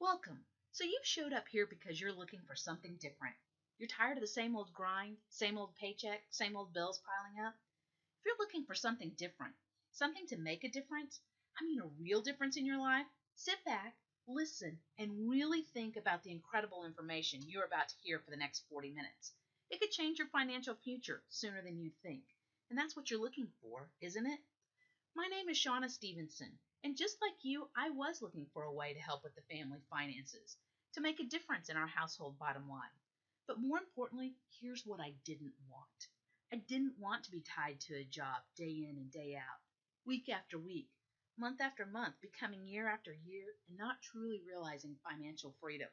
Welcome. So you've showed up here because you're looking for something different. You're tired of the same old grind, same old paycheck, same old bills piling up. If you're looking for something different, something to make a difference, a real difference in your life, sit back, listen, and really think about the incredible information you're about to hear for the next 40 minutes. It could change your financial future sooner than you think. And that's what you're looking for, isn't it? My name is Shauna Stevenson, and just like you, I was looking for a way to help with the family finances, to make a difference in our household bottom line. But more importantly, here's what I didn't want. I didn't want to be tied to a job day in and day out, week after week, month after month, becoming year after year, and not truly realizing financial freedom.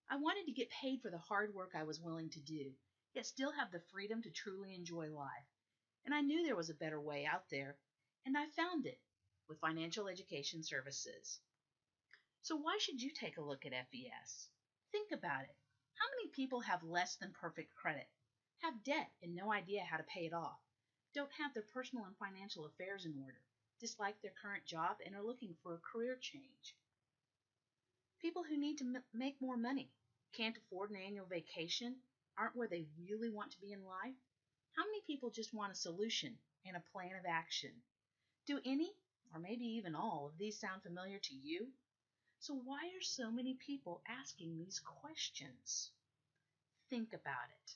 I wanted to get paid for the hard work I was willing to do, yet still have the freedom to truly enjoy life. And I knew there was a better way out there, and I found it with financial education services. So why should you take a look at FES? Think about it. How many people have less than perfect credit, have debt and no idea how to pay it off, don't have their personal and financial affairs in order, dislike their current job, and are looking for a career change? People who need to make more money, can't afford an annual vacation, aren't where they really want to be in life? How many people just want a solution and a plan of action? Do any, or maybe even all, of these sound familiar to you? So why are so many people asking these questions? Think about it.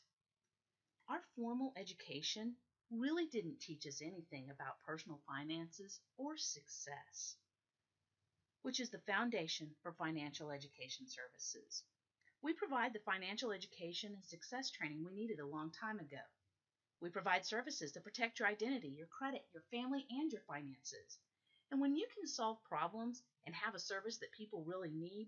Our formal education really didn't teach us anything about personal finances or success, which is the foundation for financial education services. We provide the financial education and success training we needed a long time ago. We provide services to protect your identity, your credit, your family, and your finances. And when you can solve problems and have a service that people really need,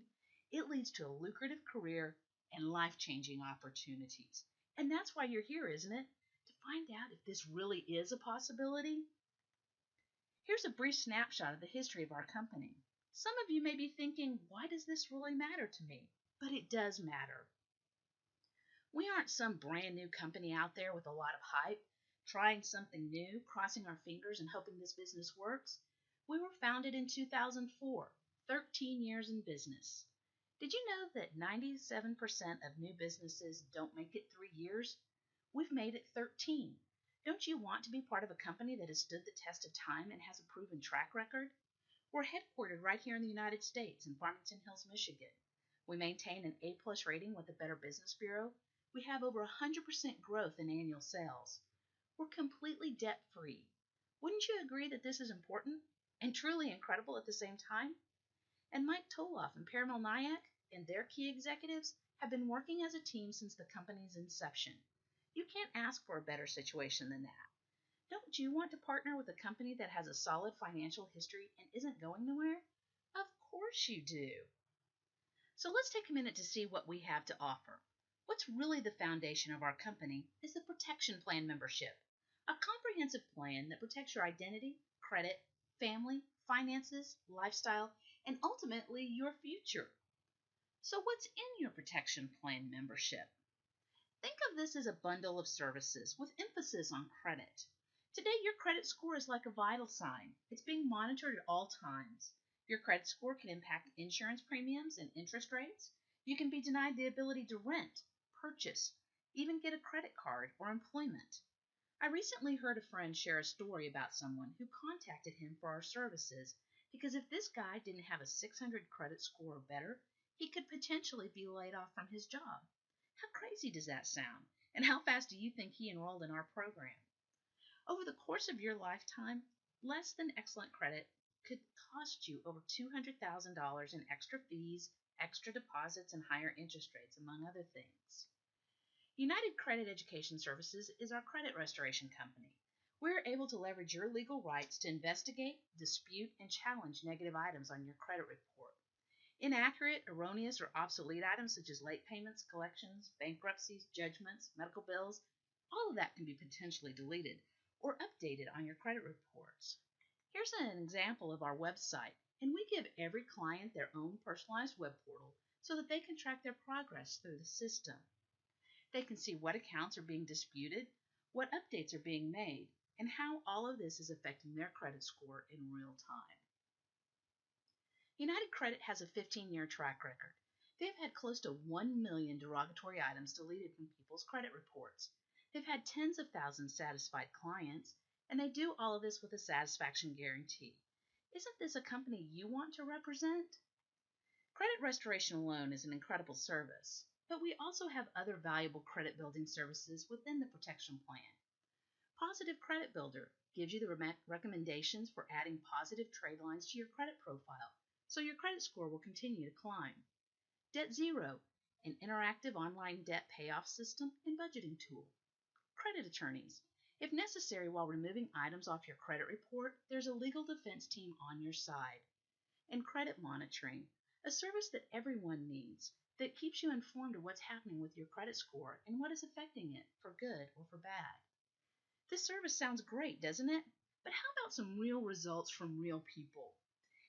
it leads to a lucrative career and life-changing opportunities. And that's why you're here, isn't it? To find out if this really is a possibility. Here's a brief snapshot of the history of our company. Some of you may be thinking, why does this really matter to me? But it does matter. We aren't some brand new company out there with a lot of hype, trying something new, crossing our fingers and hoping this business works. We were founded in 2004, 13 years in business. Did you know that 97% of new businesses don't make it 3 years? We've made it 13. Don't you want to be part of a company that has stood the test of time and has a proven track record? We're headquartered right here in the United States in Farmington Hills, Michigan. We maintain an A+ rating with the Better Business Bureau. We have over 100% growth in annual sales. We're completely debt-free. Wouldn't you agree that this is important and truly incredible at the same time? And Mike Toloff and Parimal Nayak and their key executives have been working as a team since the company's inception. You can't ask for a better situation than that. Don't you want to partner with a company that has a solid financial history and isn't going nowhere? Of course you do. So let's take a minute to see what we have to offer. What's really the foundation of our company is the Protection Plan membership, a comprehensive plan that protects your identity, credit, family, finances, lifestyle, and ultimately your future. So what's in your Protection Plan membership? Think of this as a bundle of services with emphasis on credit. Today, your credit score is like a vital sign. It's being monitored at all times. Your credit score can impact insurance premiums and interest rates. You can be denied the ability to rent, purchase, even get a credit card or employment. I recently heard a friend share a story about someone who contacted him for our services because if this guy didn't have a 600 credit score or better, he could potentially be laid off from his job. How crazy does that sound? And how fast do you think he enrolled in our program? Over the course of your lifetime, less than excellent credit could cost you over $200,000 in extra fees, extra deposits, and higher interest rates, among other things. United Credit Education Services is our credit restoration company. We're able to leverage your legal rights to investigate, dispute, and challenge negative items on your credit report. Inaccurate, erroneous, or obsolete items such as late payments, collections, bankruptcies, judgments, medical bills, all of that can be potentially deleted or updated on your credit reports. Here's an example of our website, and we give every client their own personalized web portal so that they can track their progress through the system. They can see what accounts are being disputed, what updates are being made, and how all of this is affecting their credit score in real time. United Credit has a 15-year track record. They've had close to 1 million derogatory items deleted from people's credit reports. They've had tens of thousands satisfied clients, and they do all of this with a satisfaction guarantee. Isn't this a company you want to represent? Credit restoration alone is an incredible service, but we also have other valuable credit building services within the protection plan. Positive Credit Builder gives you the recommendations for adding positive trade lines to your credit profile, so your credit score will continue to climb. Debt Zero, an interactive online debt payoff system and budgeting tool. Credit attorneys. If necessary while removing items off your credit report, there's a legal defense team on your side. And credit monitoring, a service that everyone needs that keeps you informed of what's happening with your credit score and what is affecting it, for good or for bad. This service sounds great, doesn't it? But how about some real results from real people?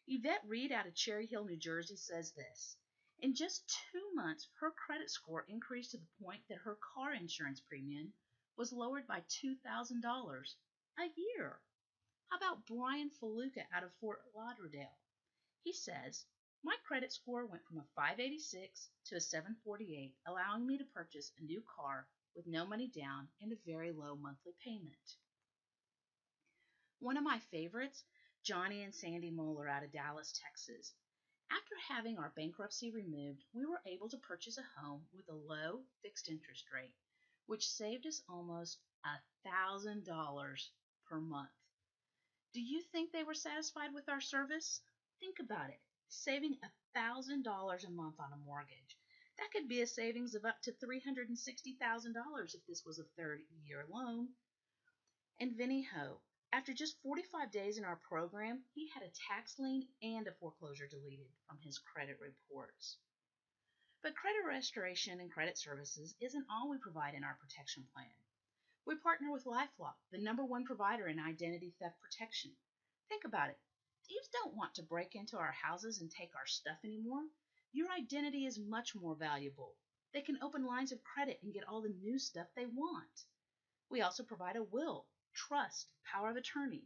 Yvette Reed out of Cherry Hill, New Jersey says this. In just 2 months, her credit score increased to the point that her car insurance premium was lowered by $2,000 a year. How about Brian Faluca out of Fort Lauderdale? He says, my credit score went from a 586 to a 748, allowing me to purchase a new car with no money down and a very low monthly payment. One of my favorites, Johnny and Sandy Moeller out of Dallas, Texas. After having our bankruptcy removed, we were able to purchase a home with a low fixed interest rate, which saved us almost $1,000 per month. Do you think they were satisfied with our service? Think about it, saving $1,000 a month on a mortgage. That could be a savings of up to $360,000 if this was a 30-year loan. And Vinny Ho, after just 45 days in our program, he had a tax lien and a foreclosure deleted from his credit reports. But credit restoration and credit services isn't all we provide in our protection plan. We partner with LifeLock, the #1 provider in identity theft protection. Think about it. Thieves don't want to break into our houses and take our stuff anymore. Your identity is much more valuable. They can open lines of credit and get all the new stuff they want. We also provide a will, trust, power of attorney.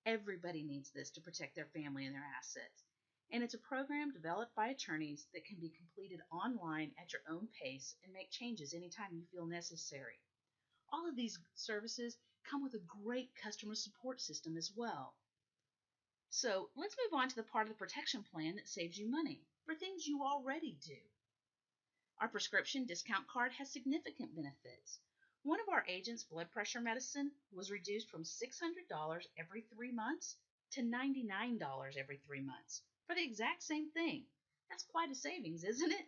Everybody needs this to protect their family and their assets. And it's a program developed by attorneys that can be completed online at your own pace and make changes anytime you feel necessary. All of these services come with a great customer support system as well. So let's move on to the part of the protection plan that saves you money for things you already do. Our prescription discount card has significant benefits. One of our agents' blood pressure medicine was reduced from $600 every 3 months to $99 every 3 months for the exact same thing. That's quite a savings, isn't it?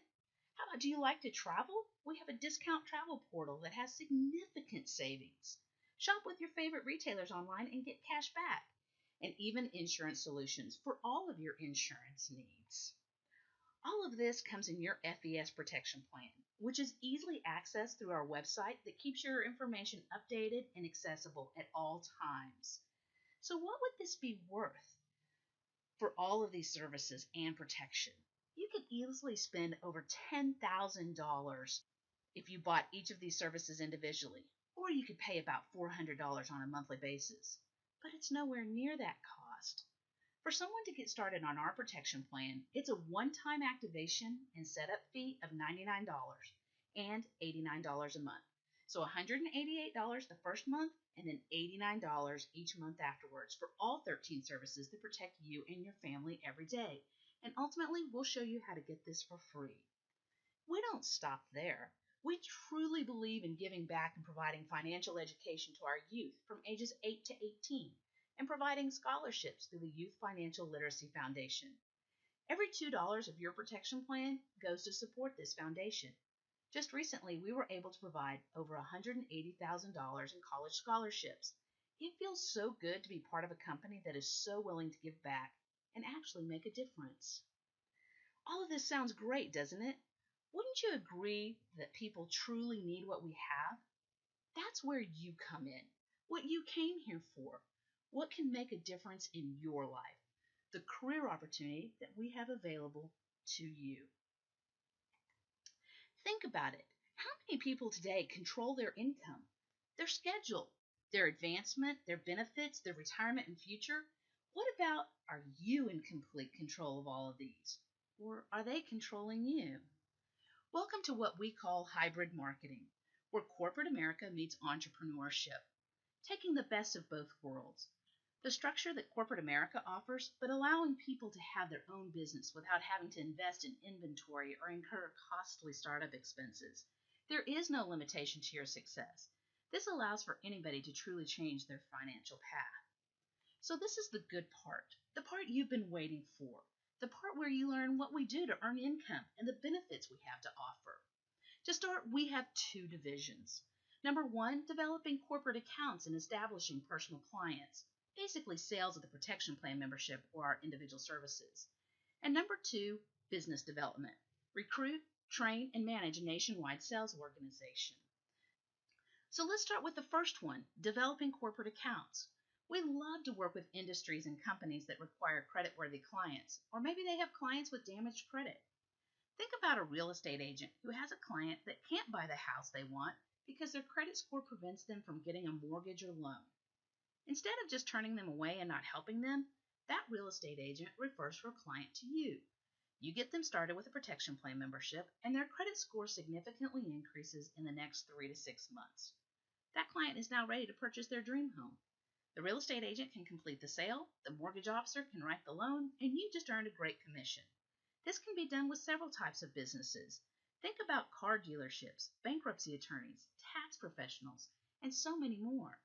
How about, do you like to travel? We have a discount travel portal that has significant savings. Shop with your favorite retailers online and get cash back. And even insurance solutions for all of your insurance needs. All of this comes in your FES protection plan, which is easily accessed through our website that keeps your information updated and accessible at all times. So what would this be worth for all of these services and protection? You could easily spend over $10,000 if you bought each of these services individually, or you could pay about $400 on a monthly basis. But it's nowhere near that cost. For someone to get started on our protection plan, it's a one-time activation and setup fee of $99 and $89 a month. So $188 the first month and then $89 each month afterwards for all 13 services that protect you and your family every day. And ultimately, we'll show you how to get this for free. We don't stop there. We truly believe in giving back and providing financial education to our youth from ages 8 to 18 and providing scholarships through the Youth Financial Literacy Foundation. Every $2 of your protection plan goes to support this foundation. Just recently, we were able to provide over $180,000 in college scholarships. It feels so good to be part of a company that is so willing to give back and actually make a difference. All of this sounds great, doesn't it? Wouldn't you agree that people truly need what we have? That's where you come in, what you came here for, what can make a difference in your life, the career opportunity that we have available to you. Think about it. How many people today control their income, their schedule, their advancement, their benefits, their retirement and future? What about, are you in complete control of all of these? Or are they controlling you? Welcome to what we call hybrid marketing, where corporate America meets entrepreneurship, taking the best of both worlds. The structure that corporate America offers, but allowing people to have their own business without having to invest in inventory or incur costly startup expenses. There is no limitation to your success. This allows for anybody to truly change their financial path. So this is the good the part you've been waiting for, the part where you learn what we do to earn income and the benefits we have to offer. To start, we have two divisions. Number one, developing corporate accounts and establishing personal clients, basically sales of the protection plan membership or our individual services. And number two, business development. Recruit, train, and manage a nationwide sales organization. So let's start with the first one, developing corporate accounts. We love to work with industries and companies that require creditworthy clients, or maybe they have clients with damaged credit. Think about a real estate agent who has a client that can't buy the house they want because their credit score prevents them from getting a mortgage or loan. Instead of just turning them away and not helping them, that real estate agent refers her client to you. You get them started with a protection plan membership, and their credit score significantly increases in the next 3 to 6 months. That client is now ready to purchase their dream home. The real estate agent can complete the sale, the mortgage officer can write the loan, and you just earned a great commission. This can be done with several types of businesses. Think about car dealerships, bankruptcy attorneys, tax professionals, and so many more.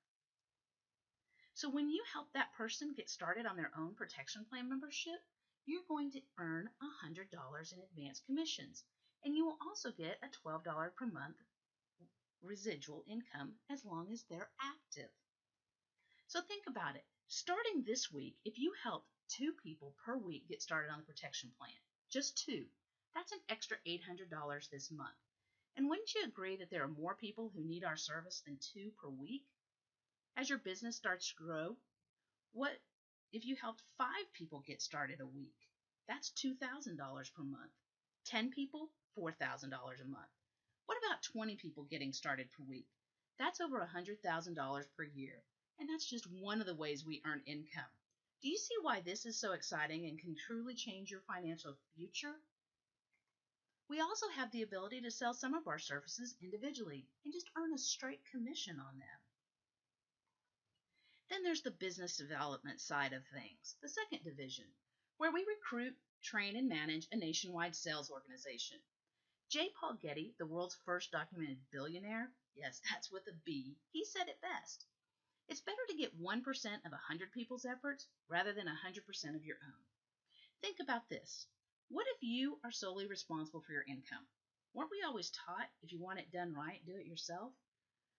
So when you help that person get started on their own protection plan membership, you're going to earn $100 in advance commissions, and you will also get a $12 per month residual income as long as they're active. So think about it. Starting this week, if you help 2 people per week get started on the protection plan, just 2, that's an extra $800 this month. And wouldn't you agree that there are more people who need our service than 2 per week? As your business starts to grow, what if you helped 5 people get started a week? That's $2,000 per month. 10 people, $4,000 a month. What about 20 people getting started per week? That's over $100,000 per year. And that's just one of the ways we earn income. Do you see why this is so exciting and can truly change your financial future? We also have the ability to sell some of our services individually and just earn a straight commission on them. Then there's the business development side of things, the second division, where we recruit, train, and manage a nationwide sales organization. J. Paul Getty, the world's first documented billionaire, yes, that's with a B, he said it best. It's better to get 1% of 100 people's efforts rather than 100% of your own. Think about this. What if you are solely responsible for your income? Weren't we always taught, if you want it done right, do it yourself?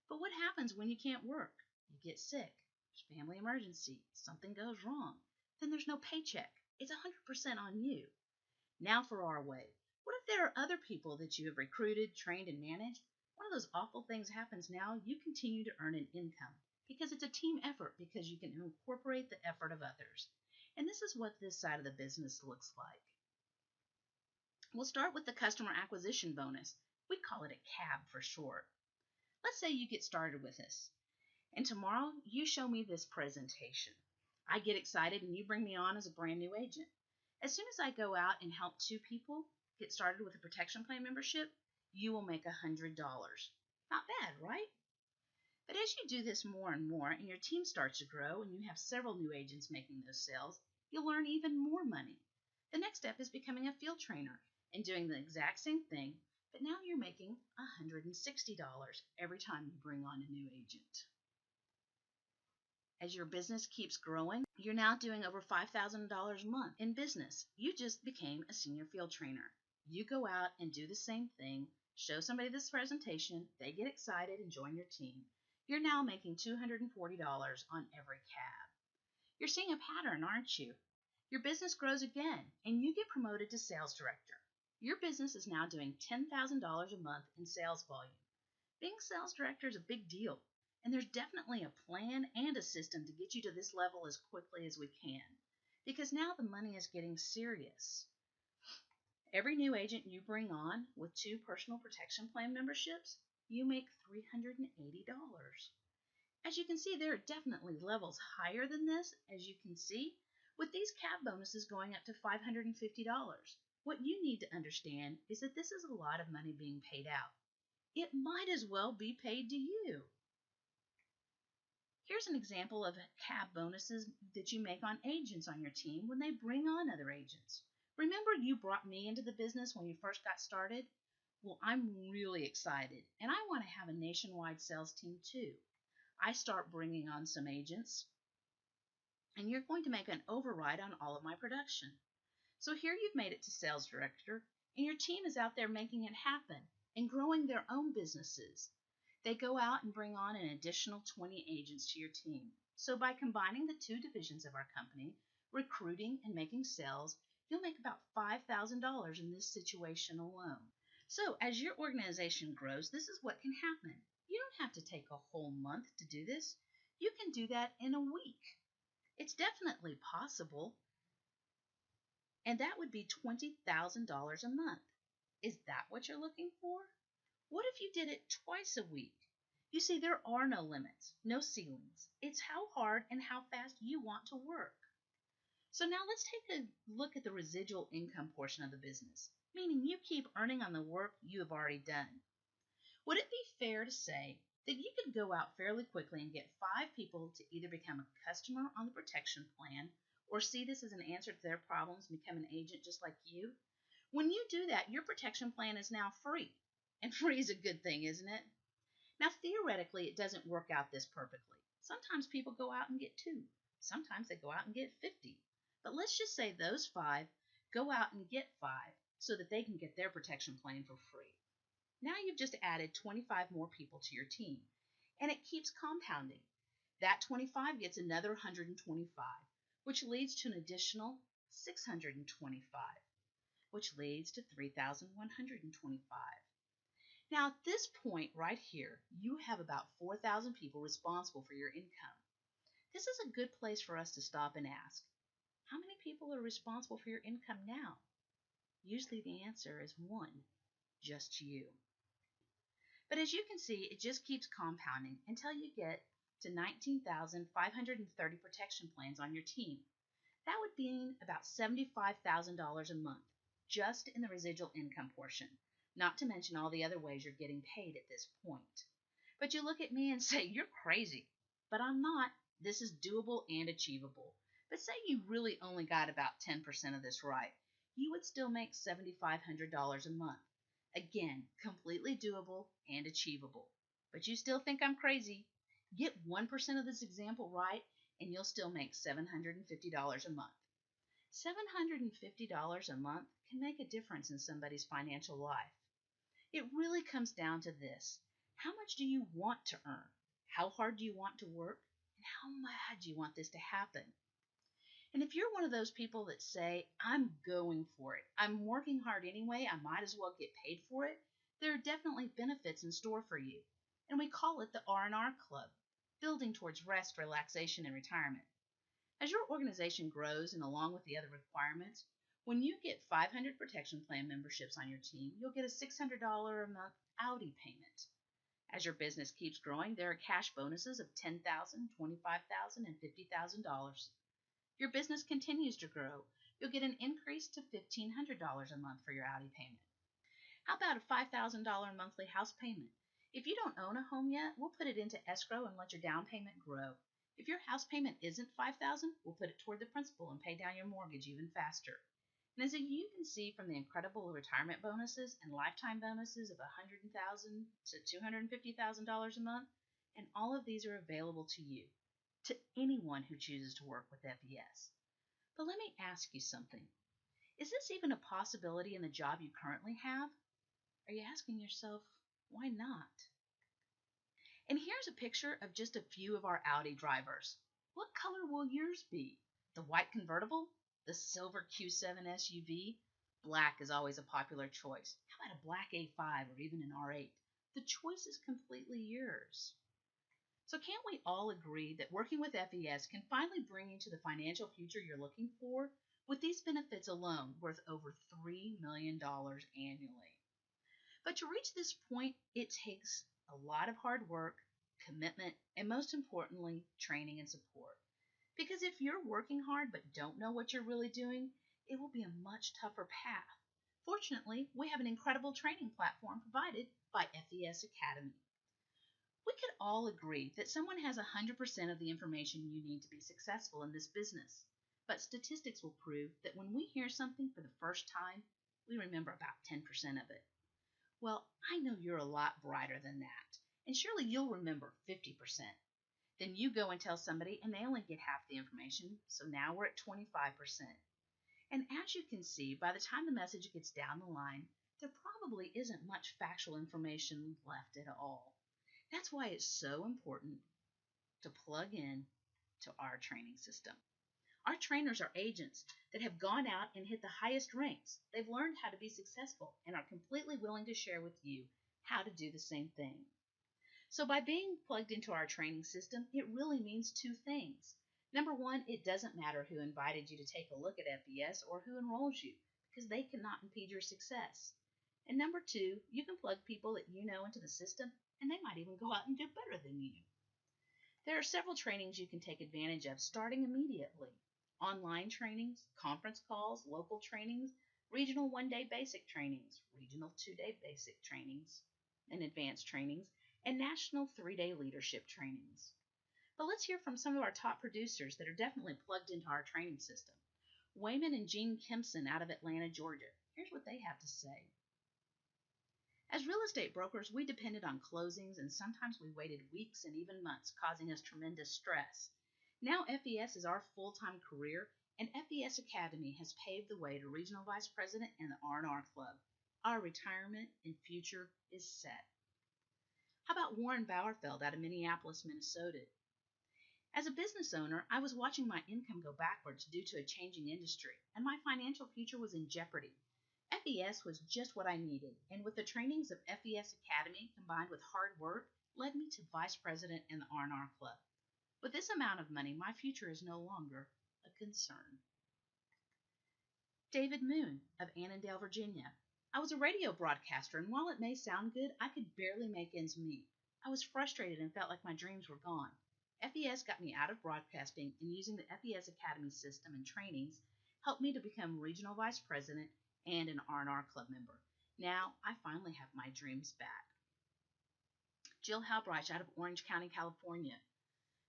But what happens when you can't work? You get sick. There's family emergency. Something goes wrong. Then there's no paycheck. It's 100% on you. Now for our way. What if there are other people that you have recruited, trained, and managed? One of those awful things happens now. You continue to earn an income because it's a team effort, because you can incorporate the effort of others. And this is what this side of the business looks like. We'll start with the customer acquisition bonus. We call it a CAB for short. Let's say you get started with us, and tomorrow you show me this presentation. I get excited and you bring me on as a brand new agent. As soon as I go out and help 2 people get started with a protection plan membership, you will make $100. Not bad, right? But as you do this more and more and your team starts to grow and you have several new agents making those sales, you'll earn even more money. The next step is becoming a field trainer and doing the exact same thing, but now you're making $160 every time you bring on a new agent. As your business keeps growing, you're now doing over $5,000 a month in business. You just became a senior field trainer. You go out and do the same thing, show somebody this presentation, they get excited and join your team. You're now making $240 on every cab. You're seeing a pattern, aren't you? Your business grows again, and you get promoted to sales director. Your business is now doing $10,000 a month in sales volume. Being sales director is a big deal, and there's definitely a plan and a system to get you to this level as quickly as we can, because now the money is getting serious. Every new agent you bring on with 2 personal protection plan memberships, you make $380. As you can see, there are definitely levels higher than this, as you can see, With these cab bonuses going up to $550, what you need to understand is that this is a lot of money being paid out. It might as well be paid to you. Here's an example of cab bonuses that you make on agents on your team when they bring on other agents. Remember you brought me into the business when you first got started? Well, I'm really excited, and I want to have a nationwide sales team too. I start bringing on some agents, and you're going to make an override on all of my production. So here you've made it to sales director, and your team is out there making it happen and growing their own businesses. They go out and bring on an additional 20 agents to your team. So by combining the two divisions of our company, recruiting and making sales, you'll make about $5,000 in this situation alone. So as your organization grows, this is what can happen. You don't have to take a whole month to do this. You can do that in a week. It's definitely possible. And that would be $20,000 a month. Is that what you're looking for? What if you did it twice a week? You see, there are no limits, no ceilings. It's how hard and how fast you want to work. So now let's take a look at the residual income portion of the business, meaning you keep earning on the work you have already done. Would it be fair to say that you could go out fairly quickly and get 5 people to either become a customer on the protection plan or see this as an answer to their problems and become an agent just like you? When you do that, your protection plan is now free. And free is a good thing, isn't it? Now, theoretically, it doesn't work out this perfectly. Sometimes people go out and get 2. Sometimes they go out and get 50. But let's just say those 5 go out and get 5 so that they can get their protection plan for free. Now you've just added 25 more people to your team, and it keeps compounding. That 25 gets another 125, which leads to an additional 625, which leads to 3,125. Now, at this point right here, you have about 4,000 people responsible for your income. This is a good place for us to stop and ask, how many people are responsible for your income now? Usually the answer is 1, just you. But as you can see, it just keeps compounding until you get to 19,530 protection plans on your team. That would mean about $75,000 a month, just in the residual income portion, not to mention all the other ways you're getting paid at this point. But you look at me and say, you're crazy. But I'm not. This is doable and achievable. But say you really only got about 10% of this right. You would still make $7,500 a month. Again, completely doable and achievable. But you still think I'm crazy. Get 1% of this example right, and you'll still make $750 a month. $750 a month can make a difference in somebody's financial life. It really comes down to this. How much do you want to earn? How hard do you want to work? And how bad do you want this to happen? And if you're one of those people that say, I'm going for it, I'm working hard anyway, I might as well get paid for it, there are definitely benefits in store for you. And we call it the R&R Club, building towards rest, relaxation, and retirement. As your organization grows and along with the other requirements, when you get 500 protection plan memberships on your team, you'll get a $600 a month Audi payment. As your business keeps growing, there are cash bonuses of $10,000, $25,000, and $50,000. Your business continues to grow. You'll get an increase to $1,500 a month for your Audi payment. How about a $5,000 monthly house payment? If you don't own a home yet, we'll put it into escrow and let your down payment grow. If your house payment isn't $5,000, we'll put it toward the principal and pay down your mortgage even faster. And as you can see from the incredible retirement bonuses and lifetime bonuses of $100,000 to $250,000 a month, and all of these are available to you, to anyone who chooses to work with FES. But let me ask you something. Is this even a possibility in the job you currently have? Are you asking yourself, why not? And here's a picture of just a few of our Audi drivers. What color will yours be? The white convertible? The silver Q7 SUV? Black is always a popular choice. How about a black A5 or even an R8? The choice is completely yours. So can't we all agree that working with FES can finally bring you to the financial future you're looking for, with these benefits alone worth over $3 million annually? But to reach this point, it takes a lot of hard work, commitment, and most importantly, training and support. Because if you're working hard but don't know what you're really doing, it will be a much tougher path. Fortunately, we have an incredible training platform provided by FES Academy. We could all agree that someone has 100% of the information you need to be successful in this business. But statistics will prove that when we hear something for the first time, we remember about 10% of it. Well, I know you're a lot brighter than that, and surely you'll remember 50%. Then you go and tell somebody, and they only get half the information, so now we're at 25%. And as you can see, by the time the message gets down the line, there probably isn't much factual information left at all. That's why it's so important to plug in to our training system. Our trainers are agents that have gone out and hit the highest ranks. They've learned how to be successful and are completely willing to share with you how to do the same thing. So by being plugged into our training system, it really means two things. Number one, it doesn't matter who invited you to take a look at FES or who enrolls you, because they cannot impede your success. And number two, you can plug people that you know into the system, and they might even go out and do better than you. There are several trainings you can take advantage of starting immediately. Online trainings, conference calls, local trainings, regional one-day basic trainings, regional two-day basic trainings, and advanced trainings, and national 3-day leadership trainings. But let's hear from some of our top producers that are definitely plugged into our training system. Wayman and Jean Kempson out of Atlanta, Georgia. Here's what they have to say. As real estate brokers, we depended on closings, and sometimes we waited weeks and even months, causing us tremendous stress. Now FES is our full-time career, and FES Academy has paved the way to Regional Vice President and the R&R Club. Our retirement and future is set. How about Warren Bauerfeld out of Minneapolis, Minnesota? As a business owner, I was watching my income go backwards due to a changing industry, and my financial future was in jeopardy. FES was just what I needed, and with the trainings of FES Academy combined with hard work, led me to Vice President in the R&R Club. With this amount of money, my future is no longer a concern. David Moon of Annandale, Virginia. I was a radio broadcaster, and while it may sound good, I could barely make ends meet. I was frustrated and felt like my dreams were gone. FES got me out of broadcasting, and using the FES Academy system and trainings helped me to become Regional Vice President and an R&R Club member. Now, I finally have my dreams back. Jill Halbreich out of Orange County, California.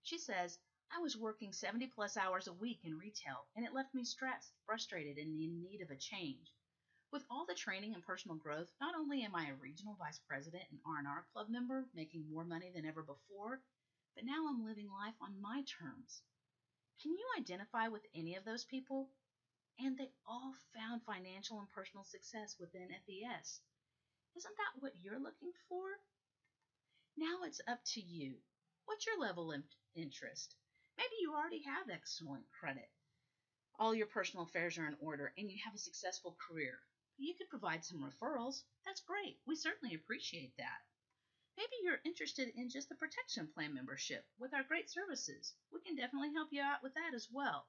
She says, I was working 70-plus hours a week in retail, and it left me stressed, frustrated, and in need of a change. With all the training and personal growth, not only am I a Regional Vice President and R&R Club member, making more money than ever before, but now I'm living life on my terms. Can you identify with any of those people? And they all found financial and personal success within FES. Isn't that what you're looking for? Now it's up to you. What's your level of interest? Maybe you already have excellent credit. All your personal affairs are in order and you have a successful career. You could provide some referrals. That's great. We certainly appreciate that. Maybe you're interested in just the protection plan membership with our great services. We can definitely help you out with that as well.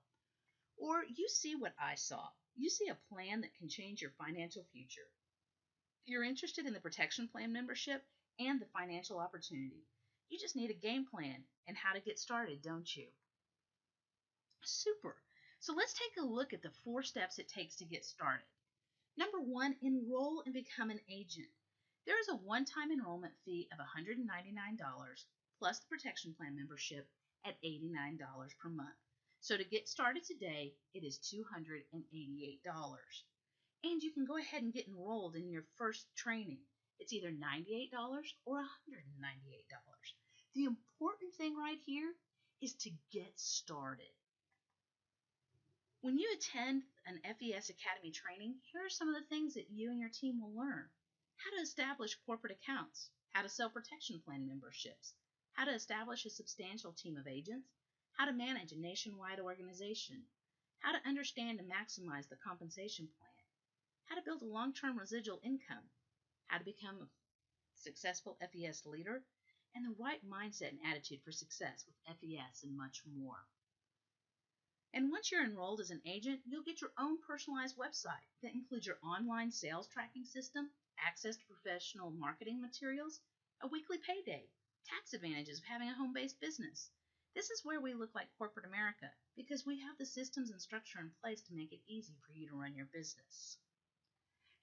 Or you see what I saw. You see a plan that can change your financial future. You're interested in the protection plan membership and the financial opportunity. You just need a game plan and how to get started, don't you? Super. So let's take a look at the 4 steps it takes to get started. Number 1, enroll and become an agent. There is a one-time enrollment fee of $199 plus the protection plan membership at $89 per month. So to get started today, it is $288. And you can go ahead and get enrolled in your first training. It's either $98 or $198. The important thing right here is to get started. When you attend an FES Academy training, here are some of the things that you and your team will learn. How to establish corporate accounts, how to sell protection plan memberships, how to establish a substantial team of agents, how to manage a nationwide organization, how to understand and maximize the compensation plan, how to build a long-term residual income, how to become a successful FES leader, and the right mindset and attitude for success with FES and much more. And once you're enrolled as an agent, you'll get your own personalized website that includes your online sales tracking system, access to professional marketing materials, a weekly payday, tax advantages of having a home-based business. This is where we look like corporate America because we have the systems and structure in place to make it easy for you to run your business.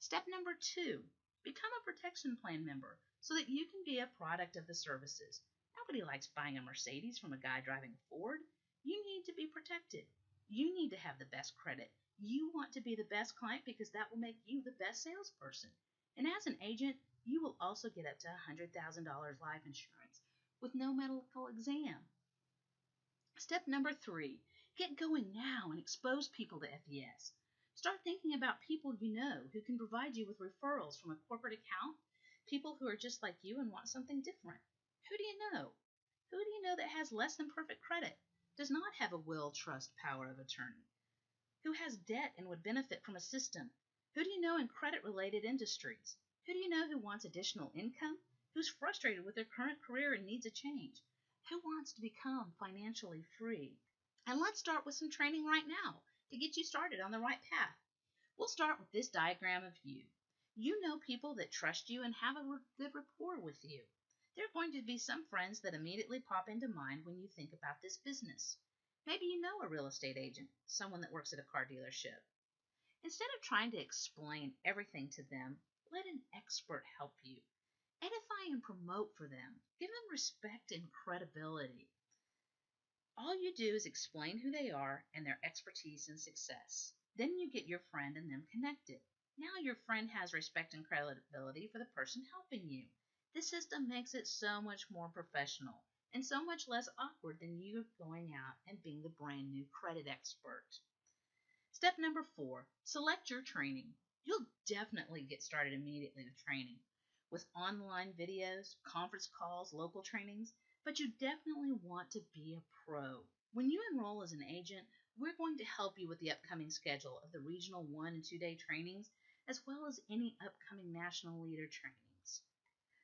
Step number 2, become a protection plan member so that you can be a product of the services. Nobody likes buying a Mercedes from a guy driving a Ford. You need to be protected. You need to have the best credit. You want to be the best client because that will make you the best salesperson. And as an agent, you will also get up to $100,000 life insurance with no medical exam. Step number 3, get going now and expose people to FES. Start thinking about people you know who can provide you with referrals from a corporate account, people who are just like you and want something different. Who do you know? Who do you know that has less than perfect credit, does not have a will, trust, power of attorney, who has debt and would benefit from a system? Who do you know in credit-related industries? Who do you know who wants additional income, who's frustrated with their current career and needs a change? Who wants to become financially free? And let's start with some training right now to get you started on the right path. We'll start with this diagram of you. You know people that trust you and have a good rapport with you. There are going to be some friends that immediately pop into mind when you think about this business. Maybe you know a real estate agent, someone that works at a car dealership. Instead of trying to explain everything to them, let an expert help you. Edify and promote for them. Give them respect and credibility. All you do is explain who they are and their expertise and success. Then you get your friend and them connected. Now your friend has respect and credibility for the person helping you. This system makes it so much more professional and so much less awkward than you going out and being the brand new credit expert. Step number 4, select your training. You'll definitely get started immediately with training, with online videos, conference calls, local trainings, but you definitely want to be a pro. When you enroll as an agent, we're going to help you with the upcoming schedule of the regional 1 and 2 day trainings, as well as any upcoming national leader trainings.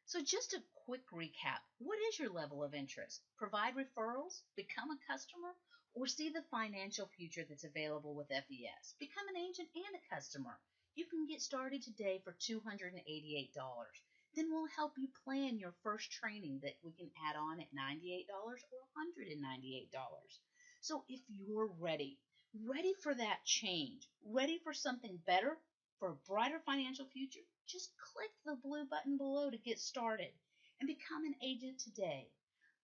So just a quick recap. What is your level of interest? Provide referrals, become a customer, or see the financial future that's available with FES? Become an agent and a customer. You can get started today for $288. Then we'll help you plan your first training that we can add on at $98 or $198. So if you're ready for that change, ready for something better, for a brighter financial future, just click the blue button below to get started and become an agent today.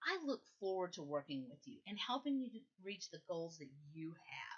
I look forward to working with you and helping you to reach the goals that you have.